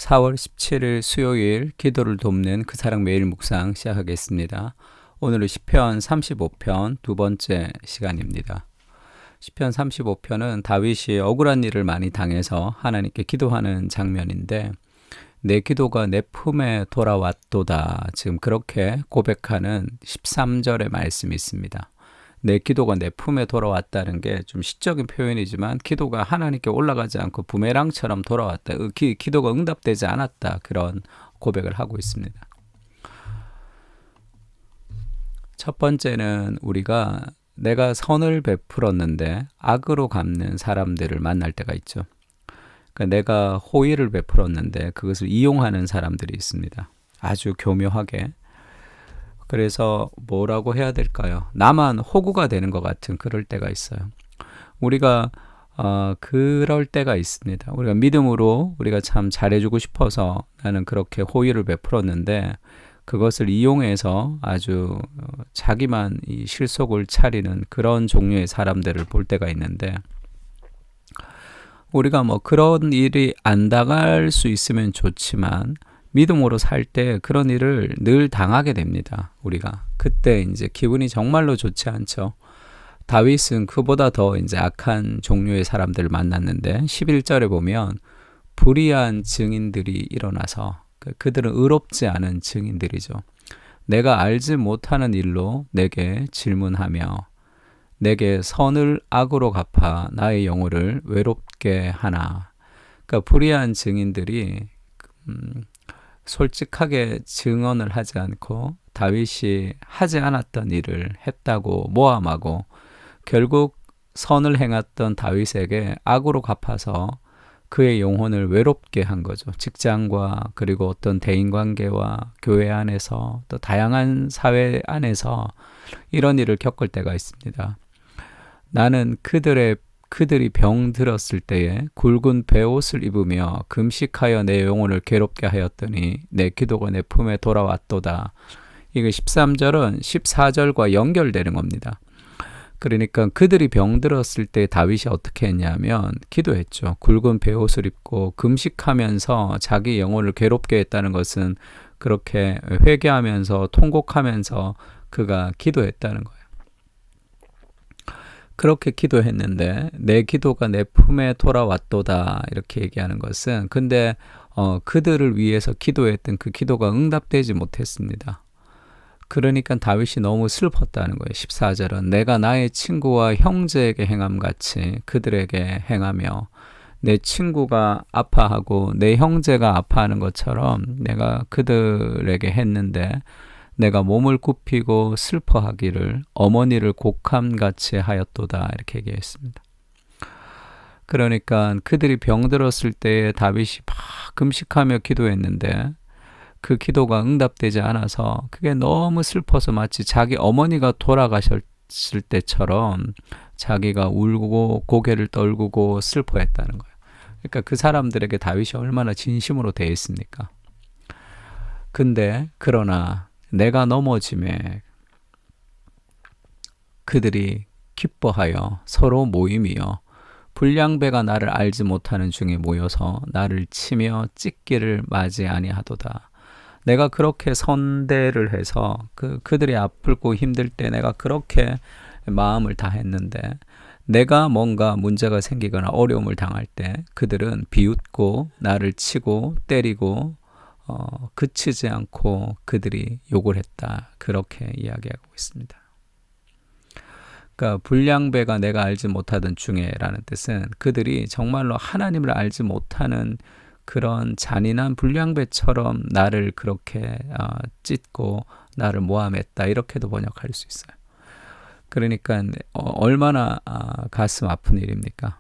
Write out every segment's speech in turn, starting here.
4월 17일 수요일 기도를 돕는 그 사랑 매일 묵상 시작하겠습니다. 오늘은 시편 35편 두 번째 시간입니다. 시편 35편은 다윗이 억울한 일을 많이 당해서 하나님께 기도하는 장면인데 내 기도가 내 품에 돌아왔도다. 지금 그렇게 고백하는 13절의 말씀이 있습니다. 내 기도가 내 품에 돌아왔다는 게 좀 시적인 표현이지만 기도가 하나님께 올라가지 않고 부메랑처럼 돌아왔다. 기도가 응답되지 않았다. 그런 고백을 하고 있습니다. 첫 번째는 우리가 내가 선을 베풀었는데 악으로 갚는 사람들을 만날 때가 있죠. 그러니까 내가 호의를 베풀었는데 그것을 이용하는 사람들이 있습니다. 아주 교묘하게. 그래서 뭐라고 해야 될까요? 나만 호구가 되는 것 같은 그럴 때가 있어요. 우리가 그럴 때가 있습니다. 우리가 믿음으로 우리가 참 잘해주고 싶어서 나는 그렇게 호의를 베풀었는데 그것을 이용해서 아주 자기만 이 실속을 차리는 그런 종류의 사람들을 볼 때가 있는데 우리가 뭐 그런 일이 안 당할 수 있으면 좋지만 믿음으로 살 때 그런 일을 늘 당하게 됩니다. 우리가 그때 이제 기분이 정말로 좋지 않죠. 다윗은 그보다 더 이제 악한 종류의 사람들을 만났는데 11절에 보면 불의한 증인들이 일어나서 그들은 의롭지 않은 증인들이죠. 내가 알지 못하는 일로 내게 질문하며 내게 선을 악으로 갚아 나의 영혼을 외롭게 하나. 그러니까 불의한 증인들이 솔직하게 증언을 하지 않고 다윗이 하지 않았던 일을 했다고 모함하고 결국 선을 행했던 다윗에게 악으로 갚아서 그의 영혼을 외롭게 한 거죠. 직장과 그리고 어떤 대인관계와 교회 안에서 또 다양한 사회 안에서 이런 일을 겪을 때가 있습니다. 나는 그들이 병들었을 때에 굵은 베옷을 입으며 금식하여 내 영혼을 괴롭게 하였더니 내 기도가 내 품에 돌아왔도다. 이거 13절은 14절과 연결되는 겁니다. 그러니까 그들이 병들었을 때 다윗이 어떻게 했냐면 기도했죠. 굵은 베옷을 입고 금식하면서 자기 영혼을 괴롭게 했다는 것은 그렇게 회개하면서 통곡하면서 그가 기도했다는 거예요. 그렇게 기도했는데 내 기도가 내 품에 돌아왔도다 이렇게 얘기하는 것은 근데 그들을 위해서 기도했던 그 기도가 응답되지 못했습니다. 그러니까 다윗이 너무 슬펐다는 거예요. 14절은 내가 나의 친구와 형제에게 행함같이 그들에게 행하며 내 친구가 아파하고 내 형제가 아파하는 것처럼 내가 그들에게 했는데 내가 몸을 굽히고 슬퍼하기를 어머니를 곡함같이 하였도다 이렇게 얘기했습니다. 그러니까 그들이 병들었을 때에 다윗이 막 금식하며 기도했는데 그 기도가 응답되지 않아서 그게 너무 슬퍼서 마치 자기 어머니가 돌아가셨을 때처럼 자기가 울고 고개를 떨구고 슬퍼했다는 거예요. 그러니까 그 사람들에게 다윗이 얼마나 진심으로 대했습니까? 근데 그러나 내가 넘어짐에 그들이 기뻐하여 서로 모임이여 불량배가 나를 알지 못하는 중에 모여서 나를 치며 찢기를 맞이 아니하도다. 내가 그렇게 선대를 해서 그들이 아프고 힘들 때 내가 그렇게 마음을 다했는데 내가 뭔가 문제가 생기거나 어려움을 당할 때 그들은 비웃고 나를 치고 때리고 그치지 않고 그들이 욕을 했다. 그렇게 이야기하고 있습니다. 그러니까 불량배가 내가 알지 못하던 중에라는 뜻은 그들이 정말로 하나님을 알지 못하는 그런 잔인한 불량배처럼 나를 그렇게 찢고 나를 모함했다. 이렇게도 번역할 수 있어요. 그러니까 얼마나 가슴 아픈 일입니까?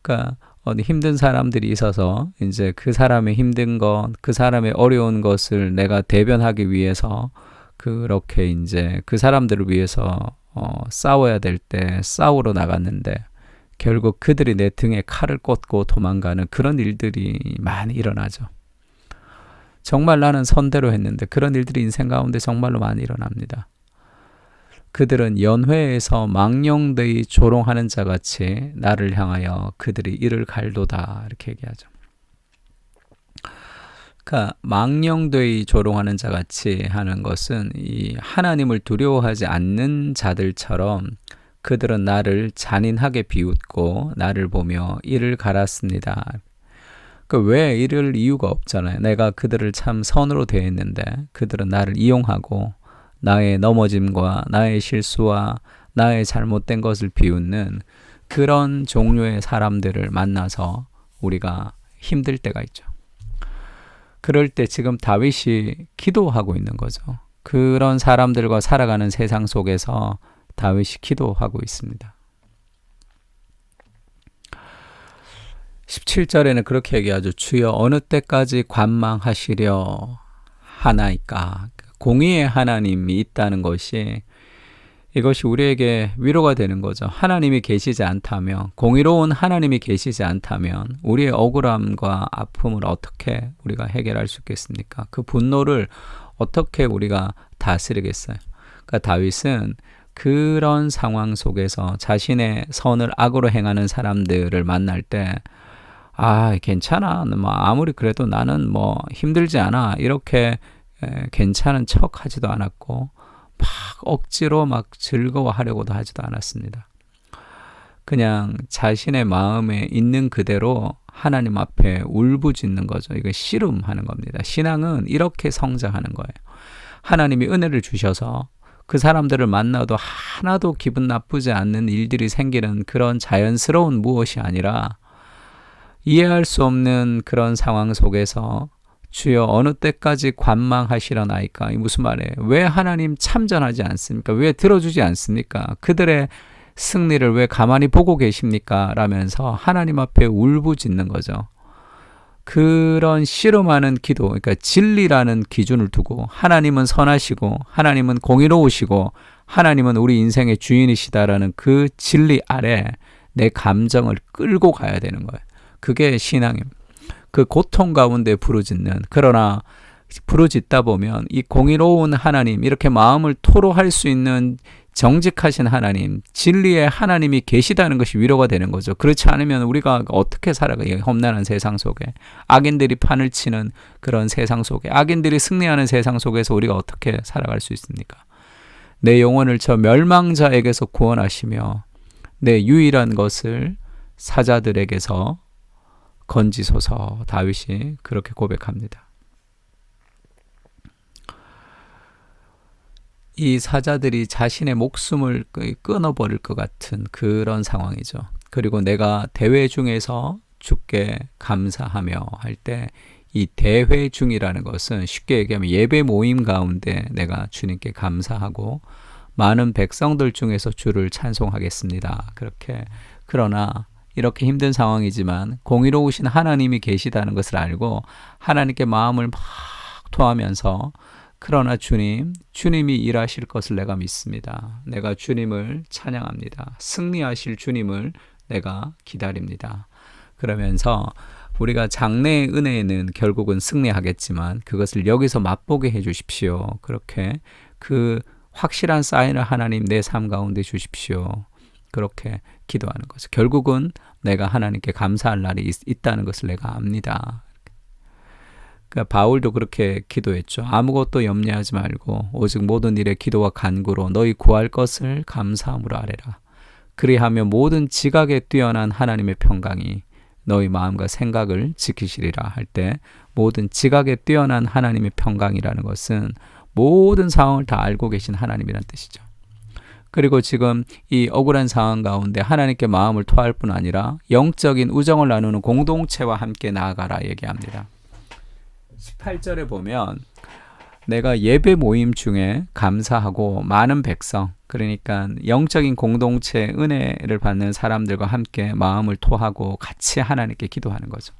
그러니까 어디 힘든 사람들이 있어서 이제 그 사람의 힘든 것, 그 사람의 어려운 것을 내가 대변하기 위해서 그렇게 이제 그 사람들을 위해서 싸워야 될 때 싸우러 나갔는데 결국 그들이 내 등에 칼을 꽂고 도망가는 그런 일들이 많이 일어나죠. 정말 나는 선대로 했는데 그런 일들이 인생 가운데 정말로 많이 일어납니다. 그들은 연회에서 망령되이 조롱하는 자같이 나를 향하여 그들이 이를 갈도다 이렇게 얘기하죠. 그러니까 망령되이 조롱하는 자 같이 하는 것은 이 하나님을 두려워하지 않는 자들처럼 그들은 나를 잔인하게 비웃고 나를 보며 이를 갈았습니다. 왜 이럴 이유가 없잖아요. 내가 그들을 참 선으로 대했는데 그들은 나를 이용하고 나의 넘어짐과 나의 실수와 나의 잘못된 것을 비웃는 그런 종류의 사람들을 만나서 우리가 힘들 때가 있죠. 그럴 때 지금 다윗이 기도하고 있는 거죠. 그런 사람들과 살아가는 세상 속에서 다윗이 기도하고 있습니다. 17절에는 그렇게 얘기하죠. 주여 어느 때까지 관망하시려 하나이까. 공의의 하나님이 있다는 것이 이것이 우리에게 위로가 되는 거죠. 하나님이 계시지 않다면, 공의로운 하나님이 계시지 않다면 우리의 억울함과 아픔을 어떻게 우리가 해결할 수 있겠습니까? 그 분노를 어떻게 우리가 다스리겠어요? 그러니까 다윗은 그런 상황 속에서 자신의 선을 악으로 행하는 사람들을 만날 때 괜찮아. 아무리 그래도 나는 힘들지 않아. 이렇게 괜찮은 척 하지도 않았고 막 억지로 즐거워하려고도 하지도 않았습니다. 그냥 자신의 마음에 있는 그대로 하나님 앞에 울부짖는 거죠. 이거 씨름하는 겁니다. 신앙은 이렇게 성장하는 거예요. 하나님이 은혜를 주셔서 그 사람들을 만나도 하나도 기분 나쁘지 않는 일들이 생기는 그런 자연스러운 무엇이 아니라 이해할 수 없는 그런 상황 속에서 주여 어느 때까지 관망하시려나이까. 이 무슨 말이에요? 왜 하나님 참전하지 않습니까? 왜 들어주지 않습니까? 그들의 승리를 왜 가만히 보고 계십니까? 라면서 하나님 앞에 울부짖는 거죠. 그런 씨름하는 기도, 그러니까 진리라는 기준을 두고 하나님은 선하시고 하나님은 공의로우시고 하나님은 우리 인생의 주인이시다라는 그 진리 아래 내 감정을 끌고 가야 되는 거예요. 그게 신앙입니다. 그 고통 가운데 부르짖는, 그러나 부르짖다 보면 이 공의로운 하나님, 이렇게 마음을 토로할 수 있는 정직하신 하나님, 진리의 하나님이 계시다는 것이 위로가 되는 거죠. 그렇지 않으면 우리가 어떻게 살아가요? 험난한 세상 속에, 악인들이 판을 치는 그런 세상 속에, 악인들이 승리하는 세상 속에서 우리가 어떻게 살아갈 수 있습니까? 내 영혼을 저 멸망자에게서 구원하시며 내 유일한 것을 사자들에게서 건지소서. 다윗이 그렇게 고백합니다. 이 사자들이 자신의 목숨을 끊어버릴 것 같은 그런 상황이죠. 그리고 내가 대회 중에서 주께 감사하며 할 때 이 대회 중이라는 것은 쉽게 얘기하면 예배 모임 가운데 내가 주님께 감사하고 많은 백성들 중에서 주를 찬송하겠습니다. 그러나 이렇게 힘든 상황이지만 공의로우신 하나님이 계시다는 것을 알고 하나님께 마음을 막 토하면서 그러나 주님이 일하실 것을 내가 믿습니다. 내가 주님을 찬양합니다. 승리하실 주님을 내가 기다립니다. 그러면서 우리가 장래의 은혜에는 결국은 승리하겠지만 그것을 여기서 맛보게 해 주십시오. 그렇게 그 확실한 사인을 하나님 내 삶 가운데 주십시오. 그렇게 기도하는 거죠. 결국은 내가 하나님께 감사할 날이 있다는 것을 내가 압니다. 그러니까 바울도 그렇게 기도했죠. 아무것도 염려하지 말고 오직 모든 일에 기도와 간구로 너희 구할 것을 감사함으로 아뢰라. 그리하며 모든 지각에 뛰어난 하나님의 평강이 너희 마음과 생각을 지키시리라 할 때 모든 지각에 뛰어난 하나님의 평강이라는 것은 모든 상황을 다 알고 계신 하나님이란 뜻이죠. 그리고 지금 이 억울한 상황 가운데 하나님께 마음을 토할 뿐 아니라 영적인 우정을 나누는 공동체와 함께 나아가라 얘기합니다. 18절에 보면 내가 예배 모임 중에 감사하고 많은 백성, 그러니까 영적인 공동체 은혜를 받는 사람들과 함께 마음을 토하고 같이 하나님께 기도하는 거죠.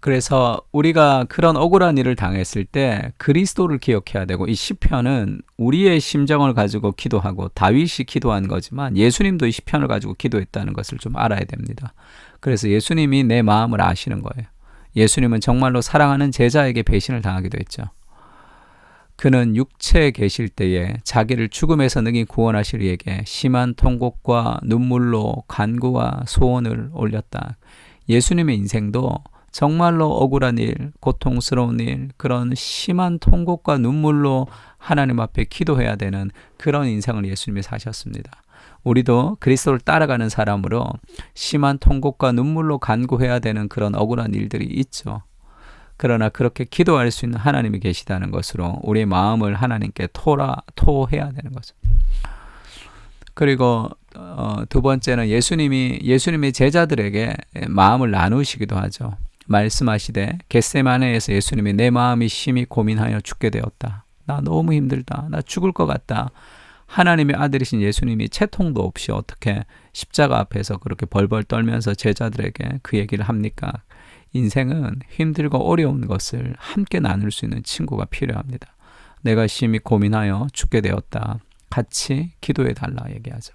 그래서 우리가 그런 억울한 일을 당했을 때 그리스도를 기억해야 되고, 이 시편은 우리의 심정을 가지고 기도하고 다윗이 기도한 거지만 예수님도 이 시편을 가지고 기도했다는 것을 좀 알아야 됩니다. 그래서 예수님이 내 마음을 아시는 거예요. 예수님은 정말로 사랑하는 제자에게 배신을 당하기도 했죠. 그는 육체에 계실 때에 자기를 죽음에서 능히 구원하실 이에게 심한 통곡과 눈물로 간구와 소원을 올렸다. 예수님의 인생도 정말로 억울한 일, 고통스러운 일, 그런 심한 통곡과 눈물로 하나님 앞에 기도해야 되는 그런 인생을 예수님이 사셨습니다. 우리도 그리스도를 따라가는 사람으로 심한 통곡과 눈물로 간구해야 되는 그런 억울한 일들이 있죠. 그러나 그렇게 기도할 수 있는 하나님이 계시다는 것으로 우리의 마음을 하나님께 토해야 되는 거죠. 그리고 두 번째는 예수님이 제자들에게 마음을 나누시기도 하죠. 말씀하시되 겟세마네에서 예수님이 내 마음이 심히 고민하여 죽게 되었다. 나 너무 힘들다. 나 죽을 것 같다. 하나님의 아들이신 예수님이 채통도 없이 어떻게 십자가 앞에서 그렇게 벌벌 떨면서 제자들에게 그 얘기를 합니까? 인생은 힘들고 어려운 것을 함께 나눌 수 있는 친구가 필요합니다. 내가 심히 고민하여 죽게 되었다. 같이 기도해달라 얘기하죠.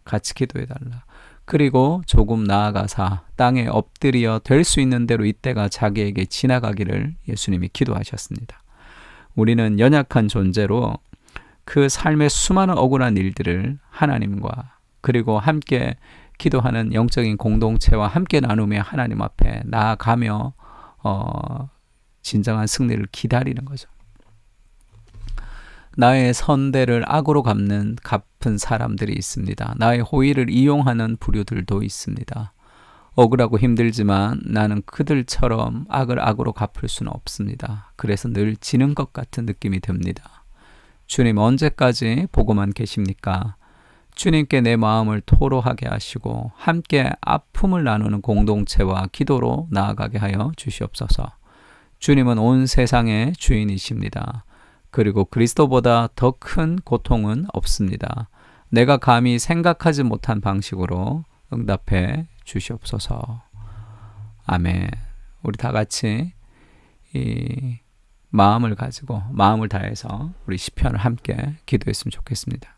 같이 기도해달라. 그리고 조금 나아가사 땅에 엎드려 될 수 있는 대로 이때가 자기에게 지나가기를 예수님이 기도하셨습니다. 우리는 연약한 존재로 그 삶의 수많은 억울한 일들을 하나님과 그리고 함께 기도하는 영적인 공동체와 함께 나누며 하나님 앞에 나아가며 진정한 승리를 기다리는 거죠. 나의 선대를 악으로 갚는 사람들이 있습니다. 나의 호의를 이용하는 부류들도 있습니다. 억울하고 힘들지만 나는 그들처럼 악을 악으로 갚을 수는 없습니다. 그래서 늘 지는 것 같은 느낌이 듭니다. 주님 언제까지 보고만 계십니까? 주님께 내 마음을 토로하게 하시고 함께 아픔을 나누는 공동체와 기도로 나아가게 하여 주시옵소서. 주님은 온 세상의 주인이십니다. 그리고 그리스도보다 더 큰 고통은 없습니다. 내가 감히 생각하지 못한 방식으로 응답해 주시옵소서. 아멘. 우리 다 같이 이 마음을 가지고 마음을 다해서 우리 시편을 함께 기도했으면 좋겠습니다.